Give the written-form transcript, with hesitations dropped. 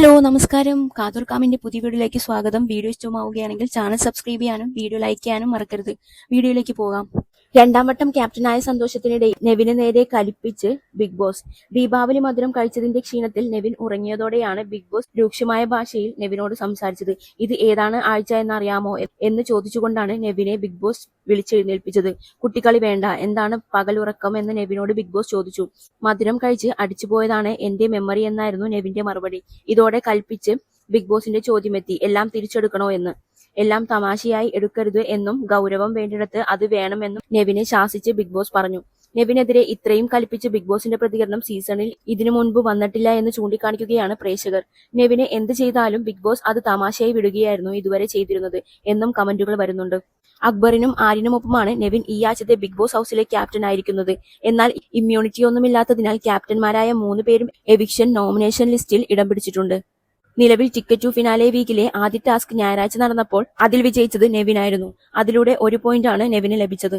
Hello നമസ്കാരം. കാതോർക്കാമിന്റെ പുതിയ വീഡിയോയിലേക്ക് സ്വാഗതം. വീഡിയോ ഇഷ്ടമാവുകയാണെങ്കിൽ ചാനൽ സബ്സ്ക്രൈബ് ചെയ്യാനും വീഡിയോ ലൈക്ക് ചെയ്യാനും മറക്കരുത്. വീഡിയോയിലേക്ക് പോകാം. രണ്ടാം വട്ടം ക്യാപ്റ്റനായ സന്തോഷത്തിനിടെ നെവിന് നേരെ കലിപ്പിച്ച് ബിഗ് ബോസ്. ദീപാവലി മധുരം കഴിച്ചതിന്റെ ക്ഷീണത്തിൽ നെവിൻ ഉറങ്ങിയതോടെയാണ് ബിഗ് ബോസ് രൂക്ഷമായ ഭാഷയിൽ നെവിനോട് സംസാരിച്ചത്. ഇത് ഏതാണ് ആഴ്ച എന്നറിയാമോ എന്ന് ചോദിച്ചുകൊണ്ടാണ് നെവിനെ ബിഗ് ബോസ് വിളിച്ചെഴുന്നേൽപ്പിച്ചത്. കുട്ടിക്കളി വേണ്ട, എന്താണ് പകലുറക്കം എന്ന് നെവിനോട് ബിഗ് ബോസ് ചോദിച്ചു. മധുരം കഴിച്ച് അടിച്ചുപോയതാണ് എന്റെ മെമ്മറി എന്നായിരുന്നു നെവിന്റെ മറുപടി. ഇതോടെ കൽപ്പിച്ച് ബിഗ് ബോസിന്റെ ചോദ്യമെത്തി, എല്ലാം തിരിച്ചെടുക്കണോ എന്ന്. എല്ലാം തമാശയായി എടുക്കരുത് എന്നും ഗൗരവം വേണ്ടിടത്ത് അത് വേണമെന്നും നെവിനെ ശാസിച്ച് ബിഗ് ബോസ് പറഞ്ഞു. നെവിനെതിരെ ഇത്രയും കൽപ്പിച്ച് ബിഗ് ബോസിന്റെ പ്രതികരണം സീസണിൽ ഇതിനു മുൻപ് വന്നിട്ടില്ല എന്ന് ചൂണ്ടിക്കാണിക്കുകയാണ് പ്രേക്ഷകർ. നെവിനെ എന്ത് ചെയ്താലും ബിഗ് ബോസ് അത് തമാശയായി വിടുകയായിരുന്നു ഇതുവരെ ചെയ്തിരുന്നത് എന്നും കമന്റുകൾ വരുന്നുണ്ട്. അക്ബറിനും ആര്യനുമൊപ്പമാണ് നെവിൻ ഈ ആഴ്ചത്തെ ബിഗ് ബോസ് ഹൗസിലെ ക്യാപ്റ്റൻ ആയിരിക്കുന്നത്. എന്നാൽ ഇമ്മ്യൂണിറ്റിയൊന്നുമില്ലാത്തതിനാൽ ക്യാപ്റ്റന്മാരായ 3 പേരും എവിക്ഷൻ നോമിനേഷൻ ലിസ്റ്റിൽ ഇടം പിടിച്ചിട്ടുണ്ട്. നിലവിൽ ടിക്കറ്റ് ടു ഫിനാലെ വീക്കിലെ ആദ്യ ടാസ്ക് ഞായറാഴ്ച നടന്നപ്പോൾ അതിൽ വിജയിച്ചത് നെവിനായിരുന്നു. അതിലൂടെ 1 പോയിന്റാണ് നെവിന് ലഭിച്ചത്.